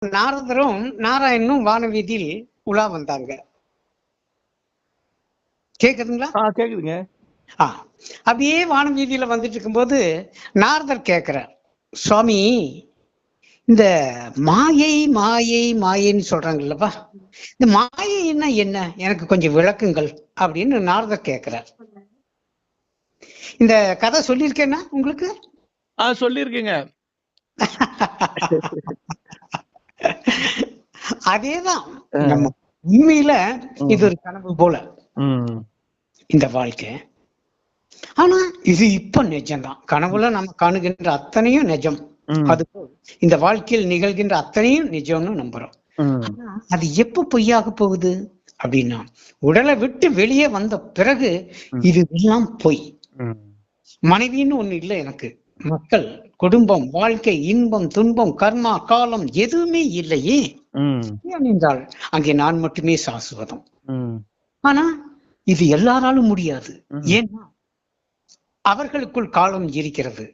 நாரதரும் நாராயணனும் வானவீதியில் உலா வந்தாங்க. கேக்குதுங்களா? கேக்குதுங்க. அப்படியே வானவீதியில வந்துட்டு இருக்கும்போது நாரதர் கேட்கிறார், சுவாமி, இந்த மாயை மாயை மாயைன்னு சொல்றாங்கல்லப்பா, இந்த மாயைன்னா என்ன, எனக்கு கொஞ்சம் விளக்குங்கள் அப்படின்னு நாரதர் கேட்கிறார். இந்த கதை சொல்லியிருக்கேன்னா உங்களுக்கு? சொல்லிருக்கீங்க. அதேதான். நம்ம உண்மையில இது ஒரு கனவு போல இந்த வாழ்க்கை. ஆனா இது இப்ப நிஜம்தான். கனவுல நம்ம காணுகின்ற அத்தனையும் நிஜம். அதுபோல் இந்த வாழ்க்கையில் நிகழ்கின்ற அத்தனையும் நிஜம்னு நம்புறோம். அது எப்ப பொய்யாக போகுது அப்படின்னா, உடலை விட்டு வெளியே வந்த பிறகு இது எல்லாம் பொய். மனைவின்னு ஒண்ணு இல்லை எனக்கு, மக்கள், குடும்பம், வாழ்க்கை, இன்பம், துன்பம், கர்மா, காலம் எதுவுமே இல்லையே. ஏனென்றால் அங்கே நான் மட்டுமே சாஸ்வதம். ஆனா இது எல்லாராலும் முடியாது. ஏன்னா அவர்களுக்குள் காலம் இருக்கிறது,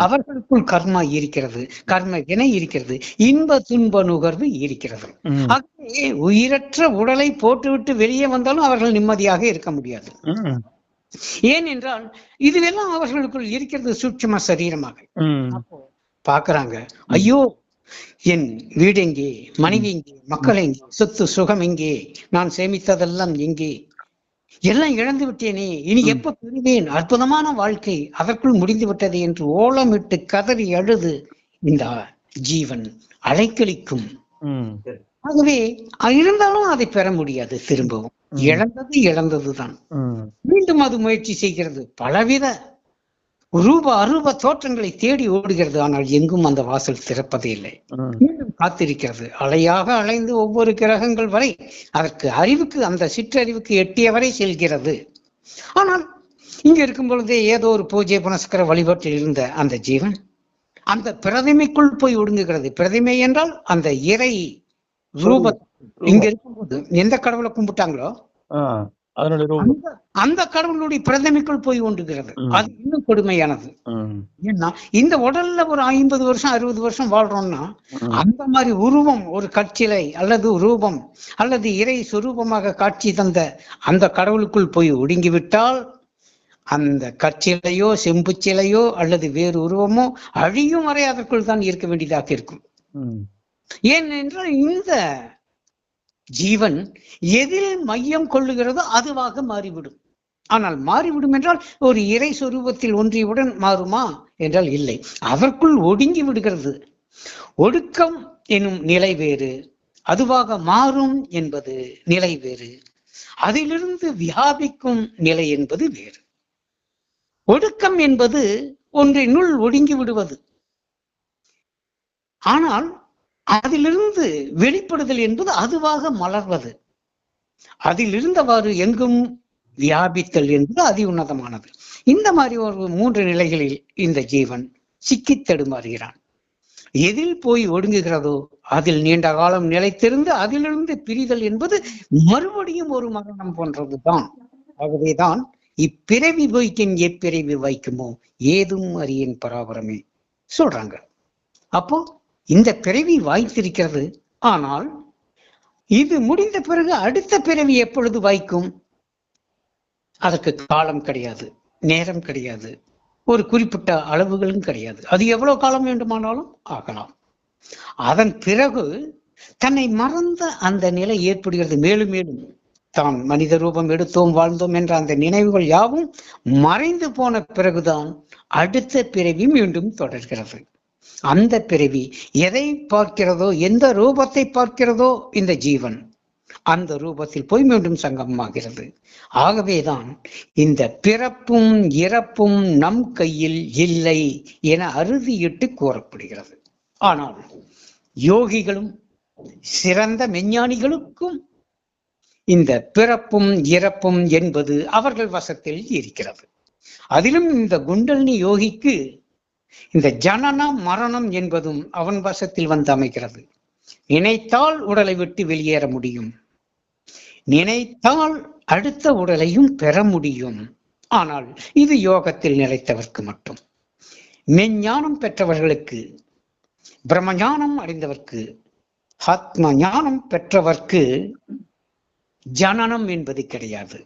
அவர்களுக்குள் கர்மா இருக்கிறது, கர்ம வினை இருக்கிறது, இன்ப துன்ப நுகர்வு இருக்கிறது. ஆகவே உயிரற்ற உடலை போட்டுவிட்டு வெளியே வந்தாலும் அவர்கள் நிம்மதியாக இருக்க முடியாது. ஏனென்றால் இதுவெல்லாம் அவர்களுக்குள் இருக்கிறது சூட்சும சரீரமாக. அப்போ பாக்குறாங்க, ஐயோ என் வீடு எங்கே, மனைவி எங்கே, மக்கள் எங்கே, சொத்து சுகம் எங்கே, நான் சேமித்ததெல்லாம் எங்கே, எல்லாம் இழந்து விட்டேனே, இனி எப்ப பெறுவேன், அற்புதமான வாழ்க்கை அதற்குள் முடிந்து விட்டது என்று ஓலமிட்டு கதறி அழுது இந்த ஜீவன் அலைக்கழிக்கும். ஆகவே இருந்தாலும் அதை பெற முடியாது. திரும்பவும் இழந்தது இழந்ததுதான். மீண்டும் அது முயற்சி செய்கிறது, பலவித ரூப அரூப தோற்றங்களை தேடி ஓடுகிறது. ஆனால் எங்கும் அந்த வாசல் திறப்பதே இல்லை. மீண்டும் காத்திருக்கிறது, அலையாக அலைந்து ஒவ்வொரு கிரகங்கள் வரை அதற்கு அறிவுக்கு, அந்த சிற்றறிவுக்கு எட்டிய வரை செல்கிறது. ஆனால் இங்க இருக்கும் பொழுதே ஏதோ ஒரு பூஜை புனஸ்கர வழிபாட்டில் இருந்த அந்த ஜீவன் அந்த பிரதிமைக்குள் போய் ஒடுங்குகிறது. பிரதிமை என்றால் அந்த இறை ரூப. இங்க இருக்கும்போது எந்த கடவுளை கும்பிட்டாங்களோ அந்த கடவுளுடைய பிரதிமைக்குள் போய் ஒன்றுகிறது. அது இன்னும் கொடுமையானது. ஏன்னா இந்த உடல்ல ஒரு 50 வருஷம் 60 வருஷம் வாழ்றோம்னா அந்த மாதிரி உருவம், ஒரு கற்சிலை அல்லது ரூபம் அல்லது இறை சொரூபமாக காட்சி தந்த அந்த கடவுளுக்குள் போய் ஒடுங்கிவிட்டால் அந்த கற்சிலையோ செம்பு சிலையோ அல்லது வேறு உருவமோ அழியும் வரை அதற்குள் தான் இருக்க வேண்டியதாக இருக்கும். ஏனென்றால் இந்த ஜீவன் எதில் மையம் கொள்ளுகிறதோ அதுவாக மாறிவிடும். ஆனால் மாறிவிடும் என்றால் ஒரு இறை சொரூபத்தில் ஒன்றியவுடன் மாறுமா என்றால் இல்லை, அதற்குள் ஒடுங்கி விடுகிறது. ஒடுக்கம் எனும் நிலை வேறு, அதுவாக மாறும் என்பது நிலை வேறு, அதிலிருந்து வியாபிக்கும் நிலை என்பது வேறு. ஒடுக்கம் என்பது ஒன்றினுள் ஒடுங்கி விடுவது. ஆனால் அதிலிருந்து வெளிப்படுதல் என்பது அதுவாக மலர்வது, அதிலிருந்தவாறு எங்கும் வியாபித்தல் என்பது அதி உன்னதமானது. இந்த மாதிரி ஒரு 3 நிலைகளில் இந்த ஜீவன் சிக்கி தடுமாறுகிறான். எதில் போய் ஒடுங்குகிறதோ அதில் நீண்ட காலம் நிலைத்திருந்து அதிலிருந்து பிரிதல் என்பது மறுபடியும் ஒரு மரணம் போன்றதுதான். ஆகவேதான் இப்பிறவி வைக்கும் எப்பிறவி வைக்குமோ ஏதும் அறியேன் பராபரமே சொல்றாங்க. அப்போ இந்த பிறவி வாய்த்திருக்கிறது. ஆனால் இது முடிந்த பிறகு அடுத்த பிறவி எப்பொழுது வாய்க்கும்? அதற்கு காலம் கிடையாது, நேரம் கிடையாது, ஒரு குறிப்பிட்ட அளவுகளும் கிடையாது. அது எவ்வளவு காலம் வேண்டுமானாலும் ஆகலாம். அதன் பிறகு தன்னை மறந்த அந்த நிலை ஏற்படுகிறது. மேலும் மேலும் தான் மனித ரூபம் எடுத்தோம் வாழ்ந்தோம் என்ற அந்த நினைவுகள் யாவும் மறைந்து போன பிறகுதான் அடுத்த பிறவி மீண்டும் தொடர்கிறது. அந்த பிறவி எதை பார்க்கிறதோ, எந்த ரூபத்தை பார்க்கிறதோ இந்த ஜீவன் அந்த ரூபத்தில் போய் மீண்டும் சங்கமமாகிறது. ஆகவேதான் இந்த பிறப்பும் இறப்பும் நம் கையில் இல்லை என அறுதியிட்டு கூறப்படுகிறது. ஆனால் யோகிகளும் சிறந்த மெஞ்ஞானிகளுக்கும் இந்த பிறப்பும் இறப்பும் என்பது அவர்கள் வசத்தில் இருக்கிறது. அதிலும் இந்த குண்டலினி யோகிக்கு இந்த ஜனன மரணம் என்பதும் அவன் வசத்தில் வந்து அமைகிறது. நினைத்தால் உடலை விட்டு வெளியேற முடியும், நினைத்தால் அடுத்த உடலையும் பெற முடியும். ஆனால் இது யோகத்தில் நிலைத்தவர்க்கு மட்டும். மெஞ்ஞானம் பெற்றவர்களுக்கு, பிரம்மஞானம் அடைந்தவர்க்கு ஆத்ம ஞானம் பெற்றவர்க்கு ஜனனம் என்பது கிடையாது.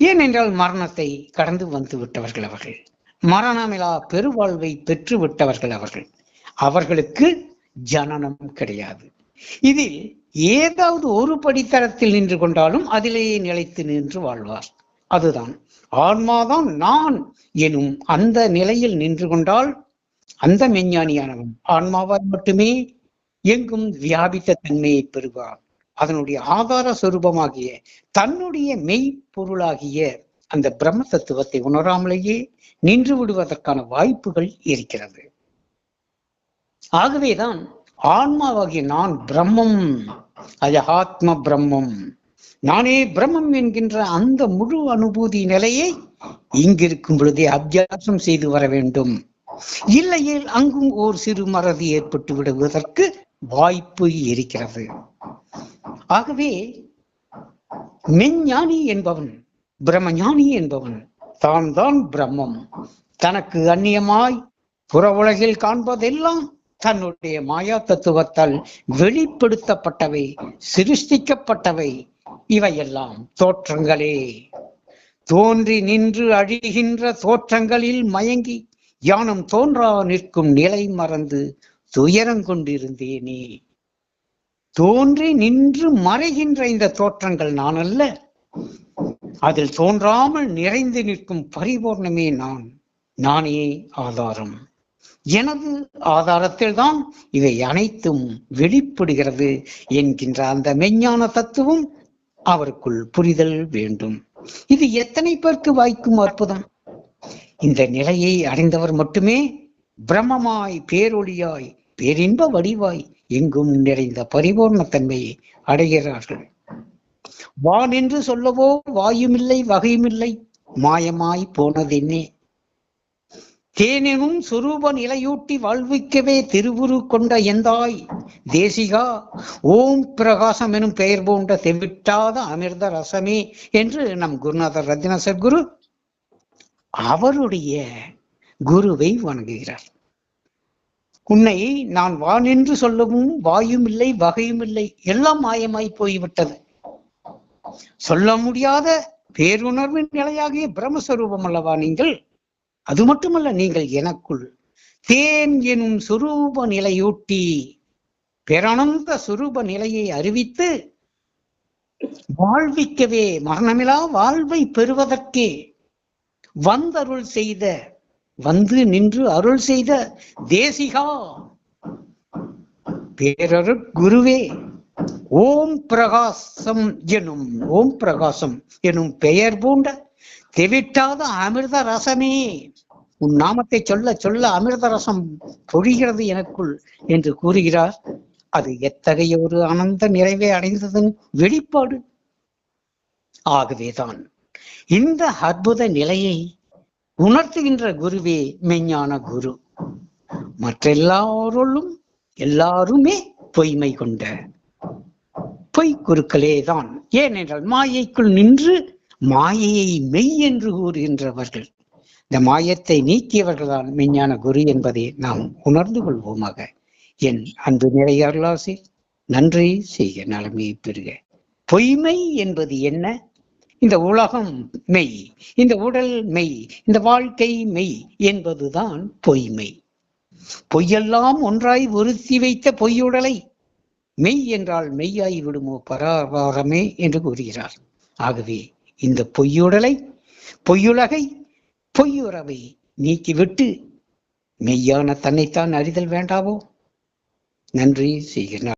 ஏனென்றால் மரணத்தை கடந்து வந்து விட்டவர்கள் அவர்கள். மரணமிலா பெருவாழ்வை பெற்று விட்டவர்கள் அவர்கள். அவர்களுக்கு ஜனனம் கிடையாது. இதில் ஏதாவது ஒரு படித்தரத்தில் நின்று கொண்டாலும் அதிலேயே நிலைத்து நின்று வாழ்வார். அதுதான் ஆன்மாதான் நான் எனும் அந்த நிலையில் நின்று கொண்டால் அந்த மெஞ்ஞானியானவன் ஆன்மாவால் மட்டுமே எங்கும் வியாபித்த தன்மையை பெறுவார். அதனுடைய ஆதார சொரூபமாகிய தன்னுடைய மெய்ப்பொருளாகிய அந்த பிரம்ம தத்துவத்தை உணராமலேயே நின்று விடுவதற்கான வாய்ப்புகள் இருக்கிறது. ஆகவேதான் ஆன்மாவாகிய நான் பிரம்மம், அஜாத்ம பிரம்மம், நானே பிரம்மம் என்கின்ற அந்த முழு அனுபூதி நிலையை இங்கிருக்கும் பொழுதே அபியாசம் செய்து வர வேண்டும். இல்லையேல் அங்கும் ஓர் சிறு மறதி ஏற்பட்டு விடுவதற்கு வாய்ப்பு இருக்கிறது. ஆகவே மெஞ்ஞானி என்பவன், பிரம்மஞானி என்பவன் தான் தான் பிரம்மம். தனக்கு அந்நியமாய் புற உலகில் காண்பதெல்லாம் தன்னுடைய மாயா தத்துவத்தால் வெளிப்படுத்தப்பட்டவை, சிருஷ்டிக்கப்பட்டவை. இவையெல்லாம் தோற்றங்களே. தோன்றி நின்று அழிகின்ற தோற்றங்களில் மயங்கி யானும் தோன்றா நிற்கும் நிலை மறந்து துயரங்கொண்டிருந்தேனே. தோன்றி நின்று மறைகின்ற இந்த தோற்றங்கள் நான் அல்ல, அதில் தோன்றாமல் நிறைந்து நிற்கும் பரிபூர்ணமே நான். நானே ஆதாரம். எனது ஆதாரத்தில் தான் இவை அனைத்தும் வெளிப்படுகிறது என்கின்ற அந்த மெஞ்ஞான தத்துவம் அவருக்குள் புரிதல் வேண்டும். இது எத்தனை பேருக்கு வாய்க்கும் அற்புதம்! இந்த நிலையை அடைந்தவர் மட்டுமே பிரம்மமாய், பேரொளியாய், பேரின்ப வடிவாய் எங்கும் நிறைந்த பரிபூர்ண தன்மையை அடைகிறார்கள். வான் என்று சொல்லவோ வாயுமில்லை, வகையுமில்லை, மாயமாய் போனதென்னே. தேனெனும் சுரூப நிலையூட்டி வாழ்விக்கவே திருவுரு கொண்ட எந்தாய் தேசிகா, ஓம் பிரகாசம் எனும் பெயர் போன்ற தெவிட்டாத அமிர்த ரசமே என்று நம் குருநாதர் ரத்தின சத்குரு அவருடைய குருவை வணங்குகிறார். உன்னை நான் வான் என்று சொல்லவும் வாயும் இல்லை, வகையும் இல்லை, எல்லாம் மாயமாய் போய்விட்டது. சொல்ல முடியாத பேருணர்வின் நிலையாகிய பிரம்மஸ்வரூபம் அல்லவா நீங்கள்? அது மட்டுமல்ல, நீங்கள் எனக்குள் தேன் எனும் சுரூப நிலையூட்டி பேரானந்த சுரூப நிலையை அறிவித்து வாழ்விக்கவே, மரணமிலா வாழ்வை பெறுவதற்கே வந்தருள் செய்த, வந்து நின்று அருள் செய்த தேசிகா, பேரருட் குருவே, ஓம் பிரகாசம் எனும், ஓம் பிரகாசம் எனும் பெயர் பூண்ட தெவிட்டாத அமிர்த ரசமே, உன் நாமத்தை சொல்ல சொல்ல அமிர்த ரசம் பொழிகிறது எனக்குள் என்று கூறுகிறார். அது எத்தகைய ஒரு ஆனந்த நிறைவை அடைந்ததன் வெளிப்பாடு. ஆகவேதான் இந்த அற்புத நிலையை உணர்த்துகின்ற குருவே மெஞ்ஞான குரு. மற்றெல்லாரோளும் எல்லாருமே பொய்மை கொண்ட பொய் குருக்களே தான். ஏனென்றால் மாயைக்குள் நின்று மாயையை மெய் என்று கூறுகின்றவர்கள், இந்த மாயத்தை நீக்கியவர்கள்தான் மெஞ்ஞான குரு என்பதை நாம் உணர்ந்து கொள்வோமாக. என் அன்பு நிறைய அருளாசி, நன்றி செய்க, நலமே பெறுக. பொய்மை என்பது என்ன? இந்த உலகம் மெய், இந்த உடல் மெய், இந்த வாழ்க்கை மெய் என்பதுதான் பொய்மை. பொய்யெல்லாம் ஒன்றாய் ஒருத்தி வைத்த பொய்யுடலை மெய் என்றால் மெய்யாய் விடுமோ பராபாரமே என்று கூறுகிறார். ஆகவே இந்த பொய்யுடலை, பொய்யுலகை, பொய்யுறவை நீக்கிவிட்டு மெய்யான தன்னைத்தான் அறிதல் வேண்டாவோ? நன்றி செய்கிறார்.